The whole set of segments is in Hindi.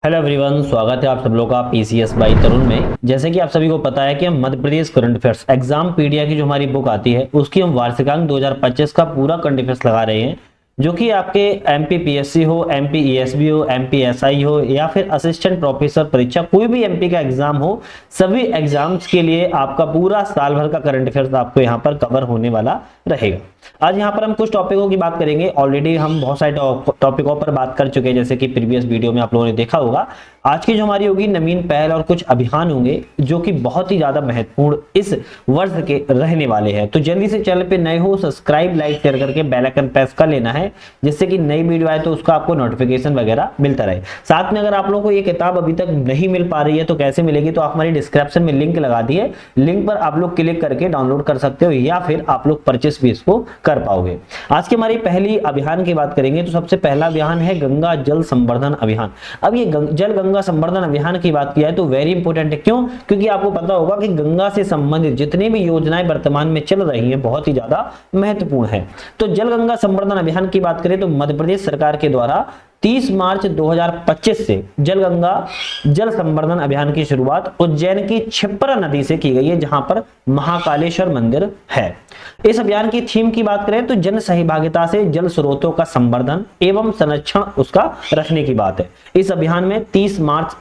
हेलो एवरीवन, स्वागत है आप सब लोग का पीसीएस बाई तरुण में। जैसे कि आप सभी को पता है कि हम Madhya Pradesh current affairs exam पीडिया की जो हमारी बुक आती है उसकी हम वार्षिकांक 2025 का पूरा करंट अफेयर्स लगा रहे हैं, जो कि आपके एमपी पीएससी हो, एमपी ईएसबी हो, एमपी एसआई हो या फिर असिस्टेंट प्रोफेसर परीक्षा, कोई भी एमपी का एग्जाम हो, सभी एग्जाम्स के लिए आपका पूरा साल भर का करंट अफेयर्स आपको यहाँ पर कवर होने वाला रहेगा। आज यहाँ पर हम कुछ टॉपिकों की बात करेंगे। ऑलरेडी हम बहुत सारे टॉपिकों पर बात कर चुके हैं, जैसे कि प्रीवियस वीडियो में आप लोगों ने देखा होगा। आज की जो हमारी होगी नवीन पहल और कुछ अभियान होंगे जो कि बहुत ही ज्यादा महत्वपूर्ण इस वर्ष के रहने वाले हैं। तो जल्दी से चैनल पे नए हो, सब्सक्राइब लाइक शेयर करके बेल आइकन प्रेस कर लेना है, जिससे कि नई वीडियो आए तो उसका आपको नोटिफिकेशन वगैरह मिलता रहे। साथ में अगर आप लोगों को ये किताब अभी तक नहीं मिल पा रही है तो कैसे मिलेगी, तो आप हमारी डिस्क्रिप्शन में लिंक लगा दी है, लिंक पर आप लोग क्लिक करके डाउनलोड कर सकते हो या फिर आप लोग परचेस भी इसको कर पाओगे। आज की हमारी पहली अभियान की बात करेंगे तो सबसे पहला अभियान है गंगा जल संवर्धन अभियान। अब ये जल गंगा संवर्धन अभियान की बात किया है तो वेरी इंपॉर्टेंट है। क्यों? क्योंकि आपको पता होगा कि गंगा से संबंधित जितनी भी योजनाएं वर्तमान में चल रही हैं बहुत ही ज्यादा महत्वपूर्ण है। तो जल गंगा संवर्धन अभियान की बात करें तो मध्य प्रदेश सरकार के द्वारा 30 मार्च 2025 से जल गंगा जल संवर्धन अभियान की शुरुआत उज्जैन की क्षिप्रा नदी से की गई है, जहां पर महाकालेश्वर मंदिर है। इस अभियान की थीम की बात करें तो जन सहभागिता से जल स्रोतों का संवर्धन एवं संरक्षण उसका रखने की बात है। इस अभियान में 30 मार्च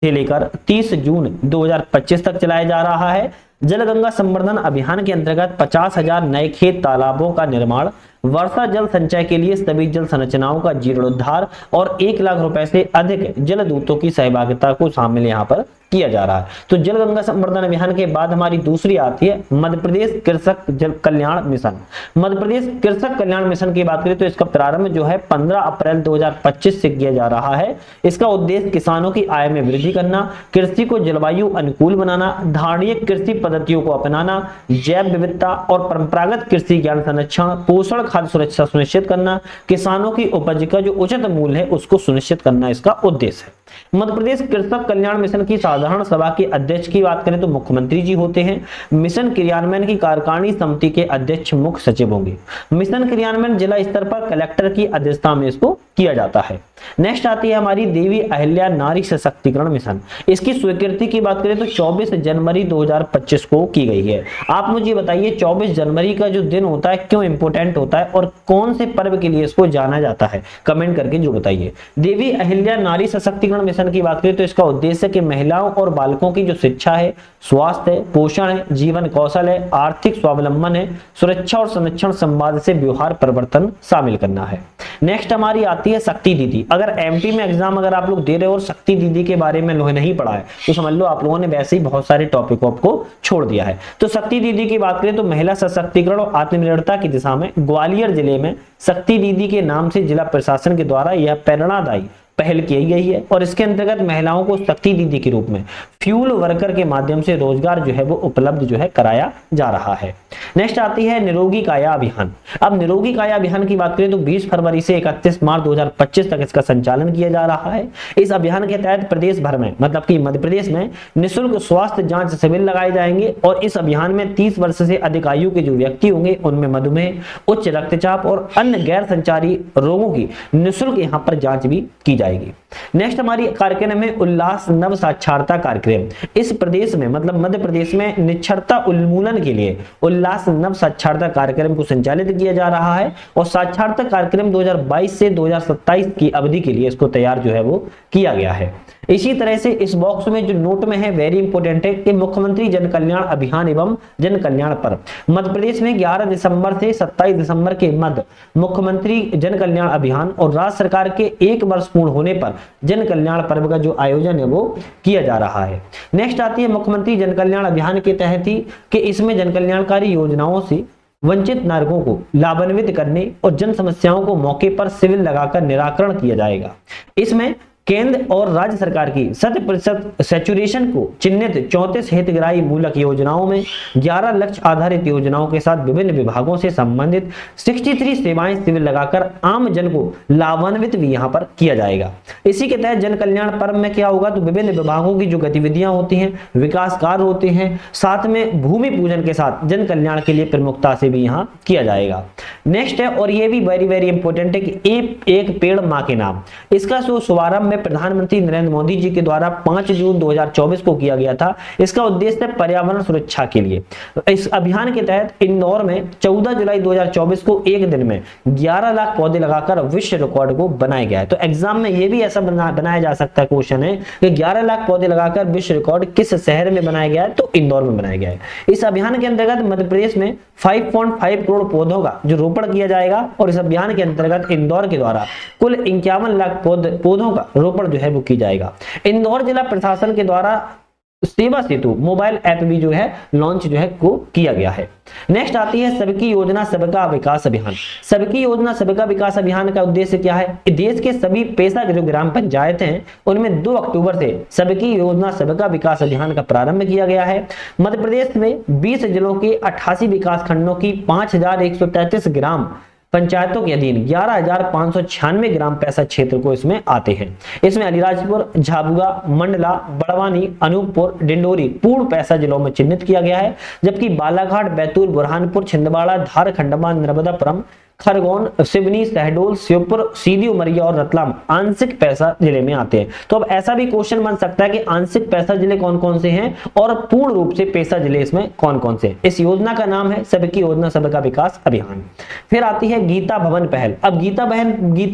से लेकर 30 जून 2025 तक चलाया जा रहा है। जल गंगा संवर्धन अभियान के अंतर्गत 50,000 नए खेत तालाबों का निर्माण, वर्षा जल संचय के लिए सभी जल संरचनाओं का जीर्णोद्धार और 1 लाख रुपए से अधिक जल दूतों की सहभागिता को शामिल यहाँ पर किया जा रहा है। तो जल गंगा संवर्धन अभियान के बाद हमारी दूसरी आती है मध्य प्रदेश कृषक जल कल्याण मिशन। मध्य प्रदेश कृषक कल्याण मिशन की बात करें तो इसका प्रारंभ जो है 15 अप्रैल 2025 से किया जा रहा है। इसका उद्देश्य किसानों की आय में वृद्धि करना, कृषि को जलवायु अनुकूल बनाना, धारणीय कृषि पद्धतियों को अपनाना, जैव विविधता और परंपरागत कृषि ज्ञान संरक्षण, पोषण खाद्य सुरक्षा सुनिश्चित करना, किसानों की उपज का जो उचित मूल्य है उसको सुनिश्चित करना इसका उद्देश्य है। मध्य प्रदेश कृषक कल्याण मिशन की साधारण सभा के अध्यक्ष की बात करें तो मुख्यमंत्री जी होते हैं। मिशन क्रियान्वयन की कार्यकारिणी समिति के अध्यक्ष मुख्य सचिव होंगे। मिशन क्रियान्वयन जिला स्तर पर कलेक्टर की अध्यक्षता में इसको किया जाता है। नेक्स्ट आती है हमारी देवी अहिल्या नारी सशक्तिकरण मिशन। इसकी स्वीकृति की बात करें तो 24 जनवरी 2025 को की गई है। आप मुझे बताइए 24 जनवरी का जो दिन होता है क्यों इंपोर्टेंट होता है और कौन से पर्व के लिए इसको जाना जाता है, कमेंट करके जो बताइए। देवी अहिल्या नारी सशक्तिकरण मिशन की बात करें तो इसका उद्देश्य है कि महिलाओं और बालकों की जो शिक्षा है, स्वास्थ्य है, पोषण है, जीवन कौशल है, आर्थिक स्वावलंबन है, सुरक्षा और संरक्षण संवाद से व्यवहार परिवर्तन शामिल करना है। नेक्स्ट हमारी आती है शक्ति दीदी। अगर एमपी में एग्जाम अगर आप लोग दे रहे हो और शक्ति दीदी के बारे में लोग नहीं पढ़ा है तो समझ लो आप लोगों ने वैसे ही बहुत सारे टॉपिकों को छोड़ दिया है। तो शक्ति दीदी की बात करें तो महिला सशक्तिकरण और आत्मनिर्भरता की दिशा में ग्वालियर जिले में शक्ति दीदी के नाम से जिला प्रशासन के द्वारा यह प्रेरणादायी पहल की गई है और इसके अंतर्गत महिलाओं को शक्ति दीदी के रूप में फ्यूल वर्कर के माध्यम से रोजगार जो है वो उपलब्ध जो है कराया जा रहा है। नेक्स्ट आती है निरोगी काया अभियान। अब निरोगी काया अभियान की बात करें तो 20 फरवरी से 31 मार्च 2025 तक इसका संचालन किया जा रहा है। इस अभियान के तहत प्रदेश भर में मतलब कि मध्य प्रदेश में निःशुल्क स्वास्थ्य जांच शिविर लगाए जाएंगे और इस अभियान में 30 वर्ष से अधिक आयु के जो व्यक्ति होंगे उनमें मधुमेह, उच्च रक्तचाप और अन्य गैर संचारी रोगों की निःशुल्क यहाँ पर जांच भी की जाएगी। नेक्स्ट हमारी कार्यक्रम है उल्लास नव साक्षरता कार्यक्रम। इस प्रदेश में मतलब मध्य प्रदेश में निरक्षरता उन्मूलन के लिए उल्लास नव साक्षरता कार्यक्रम को संचालित किया जा रहा है और साक्षरता कार्यक्रम 2022 से 2027 की अवधि के लिए इसको तैयार जो है वो किया गया है। इसी तरह से इस बॉक्स में जो नोट में है वेरी इंपॉर्टेंट है कि मुख्यमंत्री जन कल्याण अभियान एवं जन कल्याण पर्व मध्य प्रदेश में 11 दिसंबर से 27 दिसंबर के मध्य मुख्यमंत्री जन कल्याण अभियान और राज्य सरकार के 1 वर्ष पूर्ण होने पर जन कल्याण पर्व का जो आयोजन है वो किया जा रहा है। नेक्स्ट आती है मुख्यमंत्री जन कल्याण अभियान के तहत ही कि इसमें जन कल्याणकारी योजनाओं से वंचित नागरिकों को लाभान्वित करने और जन समस्याओं को मौके पर शिविर लगाकर निराकरण किया जाएगा। इसमें केंद्र और राज्य सरकार की 100% सैचुरेशन को चिन्हित 34 हितग्राही मूलक योजनाओं में 11 लक्ष्य आधारित योजनाओं के साथ विभिन्न विभागों से संबंधित 63 सेवाएं शिविर लगाकर आम जन को लाभान्वित भी यहाँ पर किया जाएगा। इसी के तहत जन कल्याण पर्व में क्या होगा तो विभिन्न विभागों की जो गतिविधियां होती हैं, विकास कार्य होते हैं, साथ में भूमि पूजन के साथ जन कल्याण के लिए प्रमुखता से भी यहाँ किया जाएगा। नेक्स्ट है और ये भी वेरी वेरी इंपॉर्टेंट है कि एक पेड़ माँ के नाम। इसका शुभारंभ में प्रधानमंत्री नरेंद्र मोदी जी के द्वारा 5 जून 2024 को किया गया था। इसका उद्देश्य है पर्यावरण सुरक्षा के लिए। इस अभियान के तहत इंदौर में 14 जुलाई 2024 को एक दिन में 11 लाख पौधे लगाकर विश्व रिकॉर्ड को बनाया गया है। तो एग्जाम में यह भी ऐसा बनाया जा सकता है, क्वेश्चन है कि 11 लाख पौधे लगाकर विश्व रिकॉर्ड किस शहर में बनाया गया है, तो इंदौर में बनाया गया है। इस अभियान के अंतर्गत मध्य प्रदेश में 5.5 करोड़ पौधों का जो रोपण किया जाएगा और इस अभियान के अंतर्गत इंदौर के द्वारा कुल 51 लाख पौधों का रोपण जो है वो की जाएगा। इंदौर जिला प्रशासन के द्वारा सेवा सेतु मोबाइल ऐप भी जो है लॉन्च जो है को किया गया है। नेक्स्ट आती है सबकी योजना सबका विकास अभियान। सबकी योजना सबका विकास अभियान का उद्देश्य क्या है? देश के सभी पैसा जो ग्राम पंचायत हैं उनमें 2 अक्टूबर से सबकी योजना सबका विकास अभियान का प्रारंभ किया गया है। मध्य प्रदेश में 20 जिलों के 88 विकास खंडों की 5133 ग्राम पंचायतों के अधीन 11,596 ग्राम पैसा क्षेत्र को इसमें आते हैं। इसमें अलीराजपुर, झाबुआ, मंडला, बड़वानी, अनूपपुर, डिंडोरी पूर्ण पैसा जिलों में चिन्हित किया गया है, जबकि बालाघाट, बैतूल, बुरहानपुर, छिंदवाड़ा, धार, खंडवा, नर्मदापुरम, खरगोन, सिवनी, शहडोल, श्योपुर, सीधी उमरिया और रतलाम आंशिक पैसा जिले में आते हैं। तो अब ऐसा भी क्वेश्चन बन सकता है कि आंशिक पैसा जिले कौन कौन से हैं और पूर्ण रूप से पैसा जिले इसमें कौन कौन से हैं। इस योजना का नाम है सबकी योजना सबका विकास अभियान। फिर आती है गीता भवन पहल। अब गीता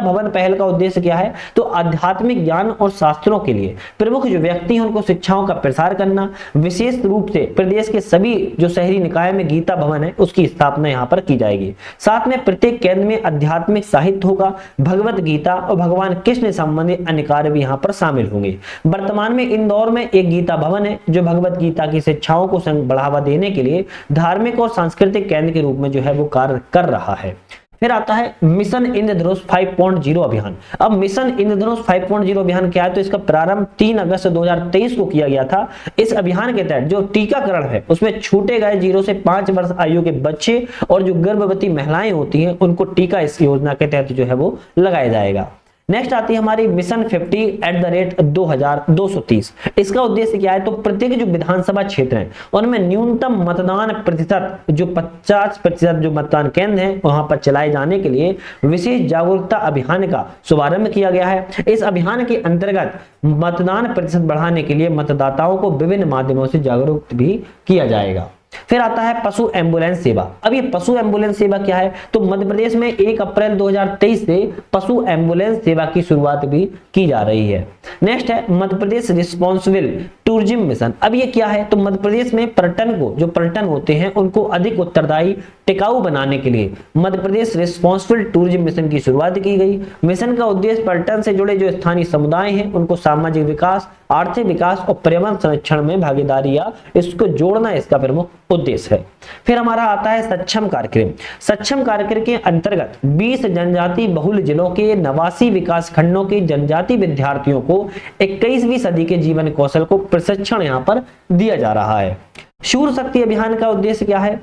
भवन पहल का उद्देश्य क्या है? तो आध्यात्मिक ज्ञान और शास्त्रों के लिए प्रमुख जो व्यक्ति हैं उनको शिक्षाओं का प्रसार करना। विशेष रूप से प्रदेश के सभी जो शहरी निकाय में गीता भवन है उसकी स्थापना यहाँ पर की जाएगी। साथ में प्रत्येक केंद्र में आध्यात्मिक साहित्य होगा, भगवत गीता और भगवान कृष्ण संबंधित अन्य कार्य भी यहाँ पर शामिल होंगे। वर्तमान में इंदौर में एक गीता भवन है जो भगवत गीता की शिक्षाओं को बढ़ावा देने के लिए धार्मिक और सांस्कृतिक केंद्र के रूप में जो है वो कार्य कर रहा है। फिर आता है मिशन इंद्रधनुष 5.0 अभियान। अब मिशन इंद्रधनुष 5.0 अभियान क्या है? तो इसका प्रारंभ 3 अगस्त 2023 को किया गया था। इस अभियान के तहत जो टीकाकरण है उसमें छूटे गए 0 से 5 वर्ष आयु के बच्चे और जो गर्भवती महिलाएं होती हैं उनको टीका इस योजना के तहत जो है वो लगाया जाएगा। नेक्स्ट आती है हमारी मिशन 50@2230। इसका उद्देश्य क्या है? तो प्रत्येक जो विधानसभा क्षेत्र है उनमें न्यूनतम मतदान प्रतिशत जो 50% जो मतदान केंद्र हैं वहां पर चलाए जाने के लिए विशेष जागरूकता अभियान का शुभारंभ किया गया है। इस अभियान के अंतर्गत मतदान प्रतिशत बढ़ाने के लिए मतदाताओं को विभिन्न माध्यमों से जागरूक भी किया जाएगा। फिर आता है पशु एम्बुलेंस सेवा। अब ये पशु एम्बुलेंस सेवा क्या है? तो मध्य प्रदेश में 1 अप्रैल 2023 से पशु एम्बुलेंस सेवा की शुरुआत भी की जा रही है। नेक्स्ट है Madhya Pradesh responsible tourism mission. अब ये क्या है? तो मध्य प्रदेश में पर्यटन होते हैं उनको अधिक उत्तरदायी टिकाऊ बनाने के लिए Madhya Pradesh responsible tourism mission की शुरुआत की गई। मिशन का उद्देश्य पर्यटन से जुड़े जो स्थानीय समुदाय हैं उनको सामाजिक विकास, आर्थिक विकास और पर्यावरण संरक्षण में भागीदारी या इसको जोड़ना इसका प्रमुख उद्देश्य है। फिर हमारा आता है सक्षम कार्यक्रम। सक्षम कार्यक्रम के अंतर्गत 20 जनजाति बहुल जिलों के 89 विकास खंडों के जनजाति विद्यार्थियों को 21वीं सदी के जीवन कौशल को प्रशिक्षण यहाँ पर दिया जा रहा है। सूर्य शक्ति अभियान का उद्देश्य क्या है?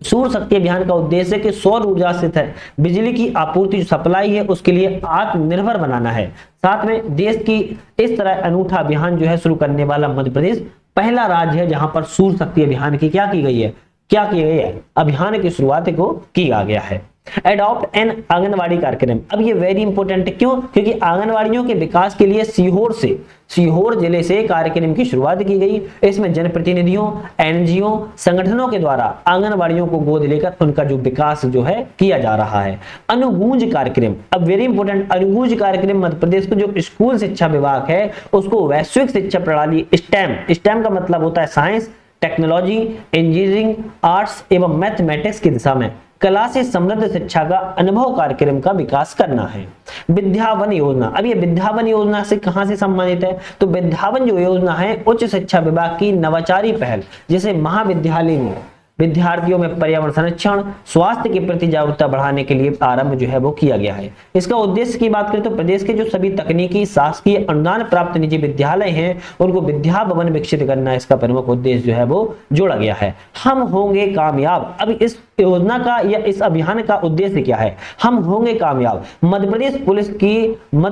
सूर्य शक्ति अभियान का उद्देश्य कि सौर ऊर्जा से बिजली की आपूर्ति जो सप्लाई है उसके लिए आत्मनिर्भर बनाना है। साथ में देश की इस तरह अनूठा अभियान जो है शुरू करने वाला मध्य प्रदेश पहला राज्य है जहां पर सूर्य शक्ति अभियान की क्या की गई है? अभियान की शुरुआत को किया गया है। एडॉप्ट एन आंगनवाड़ी कार्यक्रम। अब ये वेरी इंपॉर्टेंट है, क्यों? क्योंकि आंगनवाड़ियों के विकास के लिए सीहोर जिले से कार्यक्रम की शुरुआत की गई। इसमें जनप्रतिनिधियों, एनजीओ संगठनों के द्वारा आंगनवाड़ियों को गोद लेकर उनका जो विकास जो है किया जा रहा है। अनुगूंज कार्यक्रम। अब वेरी इंपॉर्टेंट, अनुगूंज कार्यक्रम मध्य प्रदेश को जो स्कूल शिक्षा विभाग है उसको वैश्विक शिक्षा प्रणाली स्टेम का मतलब होता है साइंस, टेक्नोलॉजी, इंजीनियरिंग, आर्ट्स एवं मैथमेटिक्स की दिशा में कला से समृद्ध शिक्षा का अनुभव कार्यक्रम का विकास करना है। विद्यावन योजना। अब ये विद्यावन योजना से कहां से संबंधित है? तो विद्यावन जो योजना है उच्च शिक्षा विभाग की नवाचारी पहल जैसे महाविद्यालय में विद्यार्थियों में पर्यावरण संरक्षण, स्वास्थ्य के प्रति जागरूकता बढ़ाने के लिए आरंभ जो है वो किया गया है। इसका उद्देश्य की बात करें तो प्रदेश के जो सभी तकनीकी शासकीय अनुदान प्राप्त निजी विद्यालय हैं उनको विद्या भवन विकसित करना इसका प्रमुख उद्देश्य जो है वो जोड़ा गया है। हम होंगे कामयाब। अब योजना का या इस अभियान का उद्देश्य क्या है? हम होंगे कामयाब। मध्य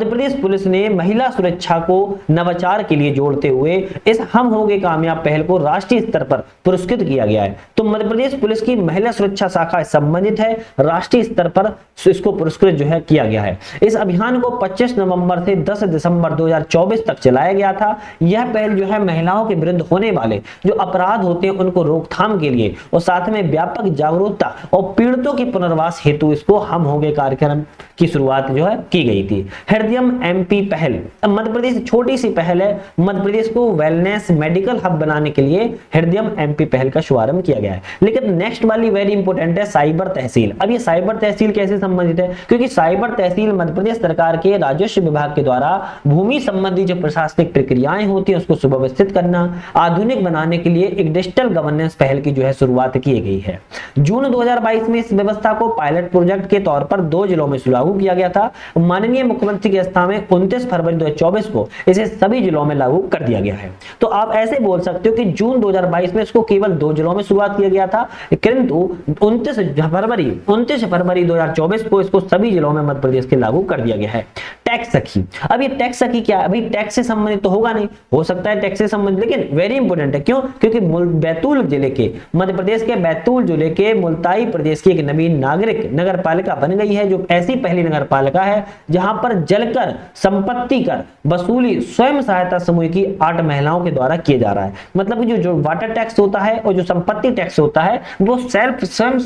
प्रदेश पुलिस ने महिला सुरक्षा को नवाचार के लिए जोड़ते हुए इस हम होंगे कामयाब पहल को राष्ट्रीय स्तर पर पुरस्कृत किया गया है। तो मध्य प्रदेश पुलिस की महिला सुरक्षा शाखा संबंधित है, राष्ट्रीय स्तर पर इसको पुरस्कृत जो है किया गया है। इस अभियान को 25 नवंबर से 10 दिसंबर 2024 तक चलाया गया था। यह पहल जो है महिलाओं के विरुद्ध होने वाले जो अपराध होते हैं उनको रोकथाम के लिए और साथ में व्यापक जागरूकता और पीड़ितों के पुनर्वास हेतु इसको हम होंगे कार्यक्रम की शुरुआत जो है की गई थी। हृदयम एमपी पहल, मध्य प्रदेश छोटी सी पहल है, मध्य प्रदेश को वेलनेस मेडिकल हब बनाने के लिए हृदयम एमपी पहल का शुभारंभ किया गया है। लेकिन नेक्स्ट वाली वेरी इंपॉर्टेंट है साइबर तहसील। अब ये साइबर तहसील कैसे संबंधित है? क्योंकि साइबर तहसील मध्य प्रदेश सरकार के राजस्व विभाग के द्वारा भूमि संबंधी जो प्रशासनिक प्रक्रियाएं होती है उसको सुव्यवस्थित करना, आधुनिक बनाने के लिए एक डिजिटल गवर्नेंस पहल की जो है शुरुआत की गई है। जून 2022 में इस व्यवस्था को पायलट प्रोजेक्ट के तौर पर 2 जिलों में लागू किया गया था। माननीय मुख्यमंत्री की अध्यक्षता में 29 फरवरी 2024 को इसे सभी जिलों में लागू कर दिया गया है। तो आप ऐसे बोल सकते हो कि जून 2022 में इसको केवल 2 जिलों में शुरुआत किया गया था, किंतु 29 फरवरी 2024 को इसको सभी जिलों में मध्य प्रदेश के लागू कर दिया गया है। टैक्स सखी, अब ये टैक्स सखी क्या है? अभी टैक्स से संबंधित तो होगा नहीं, हो सकता है टैक्स से संबंधित, लेकिन वेरी इंपॉर्टेंट है। क्यों? क्योंकि बैतूल जिले के, मध्य प्रदेश के बैतूल जिले के मुल्ताई प्रदेश की एक नवीन नागरिक नगर पालिका बन गई है, जो ऐसी पहली नगर पालिका है जहां पर जलकर संपत्ति कर वसूली स्वयं सहायता समूह की 8 महिलाओं के द्वारा किया जा रहा है। मतलब जो वाटर टैक्स होता है और जो संपत्ति टैक्स होता है वो स्वयं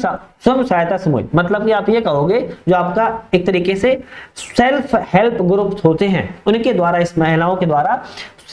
सहायता समूह, मतलब कि आप ये कहोगे जो आपका एक तरीके से सेल्फ हेल्प ग्रुप होते हैं उनके द्वारा, इस महिलाओं के द्वारा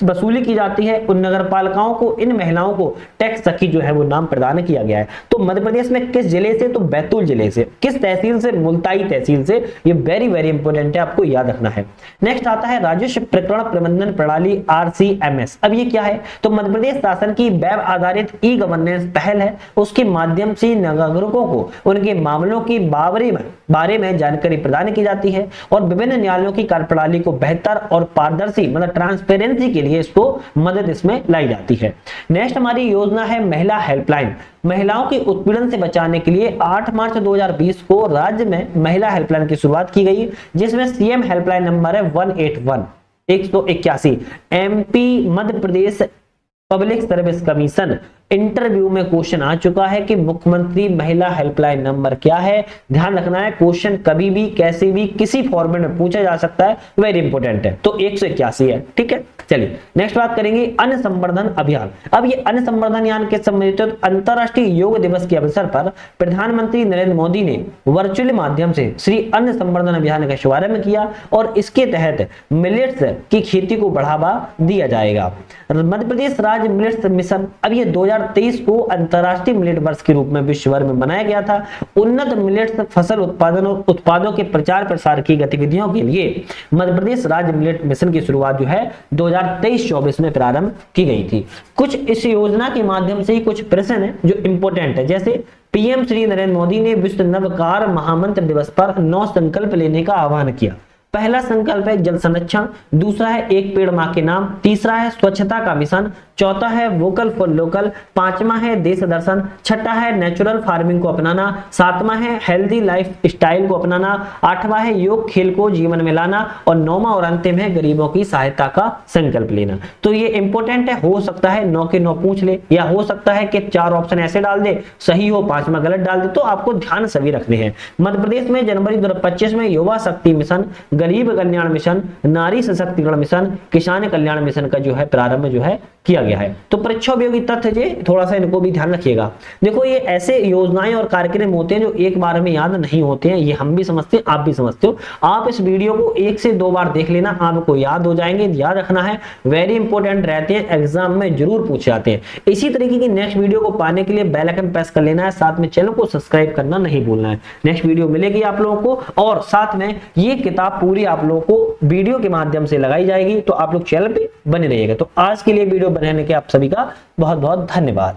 वसूली की जाती है। उन नगर पालिकाओं को, इन महिलाओं को टैक्स सखी जो है वो नाम प्रदान किया गया है। तो मध्य प्रदेश में किस जिले से? तो बैतूल जिले से। किस तहसील से? मुल्ताई तहसील से। ये वेरी वेरी इंपॉर्टेंट है, आपको याद रखना है। नेक्स्ट आता है राजस्व प्रकरण प्रबंधन प्रणाली RCMS। अब ये क्या है? तो मध्य प्रदेश शासन की वेब आधारित ई गवर्नेंस पहल है। उसके माध्यम से नागरिकों को उनके मामलों की बारे में जानकारी प्रदान की जाती है और विभिन्न न्यायालयों की कार्यप्रणाली को बेहतर और पारदर्शी मतलब ट्रांसपेरेंसी के लिए इसको मदद इसमें लाई जाती है। नेक्स्ट हमारी योजना है महिला हेल्पलाइन। महिलाओं के उत्पीड़न से बचाने के लिए 8 मार्च 2020 को राज्य में महिला हेल्पलाइन की शुरुआत की गई, जिसमें CM हेल्पलाइन नंबर है 181 MP Madhya Pradesh public service commission. Interview में क्वेश्चन आ चुका है कि मुख्यमंत्री महिला हेल्पलाइन नंबर क्या है। ध्यान रखना है, क्वेश्चन कभी भी कैसे भी किसी फॉर्मेट में पूछा जा सकता है, वेरी इंपॉर्टेंट है। तो 181 है, ठीक है। चलिए नेक्स्ट बात करेंगे अन्न संवर्धन अभियान। अब ये अन्न संवर्धन यान के संबंधित अंतरराष्ट्रीय योग दिवस के अवसर पर प्रधानमंत्री नरेंद्र मोदी ने वर्चुअल माध्यम से श्री अन्न संवर्धन अभियान का शुभारंभ किया और इसके तहत मिलेट्स की खेती को बढ़ावा दिया जाएगा। मध्य प्रदेश राज्य मिलेट्स मिशन, अब ये 2023 को अंतरराष्ट्रीय मिलेट वर्ष के रूप में विश्व भर में मनाया गया था। उन्नत मिलेट्स फसल उत्पादन और उत्पादों के प्रचार प्रसार की गतिविधियों के लिए मध्य प्रदेश राज्य मिलेट मिशन की शुरुआत जो है 2023-24 में प्रारंभ की गई थी। कुछ इस योजना के माध्यम से ही कुछ प्रश्न है जो इंपॉर्टेंट है, जैसे PM श्री नरेंद्र मोदी ने विश्व नवकार महामंत्र दिवस पर 9 संकल्प लेने का आह्वान किया। पहला संकल्प है जल संरक्षण, दूसरा है एक पेड़ मां के नाम, तीसरा है स्वच्छता का मिशन, चौथा है वोकल फॉर लोकल, पांचवा है देश दर्शन, छठा है नेचुरल फार्मिंग को अपनाना, सातवां है हेल्दी लाइफ स्टाइल को अपनाना, आठवां है योग खेल को जीवन में लाना और नौवां और अंतिम है गरीबों की सहायता का संकल्प लेना। तो ये इंपॉर्टेंट है, हो सकता है 9 के 9 पूछ ले या हो सकता है कि 4 ऑप्शन ऐसे डाल दे, सही हो 5वां गलत डाल दे, तो आपको ध्यान सभी रखने हैं। मध्य प्रदेश में जनवरी 2025 में युवा शक्ति मिशन, गरीब कल्याण मिशन, नारी सशक्तिकरण मिशन, किसान कल्याण मिशन का जो है प्रारंभ जो है किया गया है। तो परीक्षा उपयोगी तथ्य जे थोड़ा सा इनको भी ध्यान रखिएगा। देखो ये ऐसे योजनाएं और कार्यक्रम होते हैं जो एक बार में याद नहीं होते हैं, ये हम भी समझते हैं, आप भी समझते हो। आप इस वीडियो को 1 से 2 बार देख लेना, आपको याद हो जाएंगे। याद रखना है, वेरी इंपॉर्टेंट रहते हैं, एग्जाम में जरूर पूछे जाते हैं। इसी तरीके की नेक्स्ट वीडियो को पाने के लिए बेल आइकन प्रेस कर लेना है, साथ में चैनल को सब्सक्राइब करना नहीं भूलना है। नेक्स्ट वीडियो मिलेगी आप लोगों को और साथ में ये किताब पूरी आप लोगों को वीडियो के माध्यम से लगाई जाएगी, तो आप लोग चैनल पे बने रहिएगा। तो आज के लिए वीडियो बनाने के आप सभी का बहुत बहुत धन्यवाद।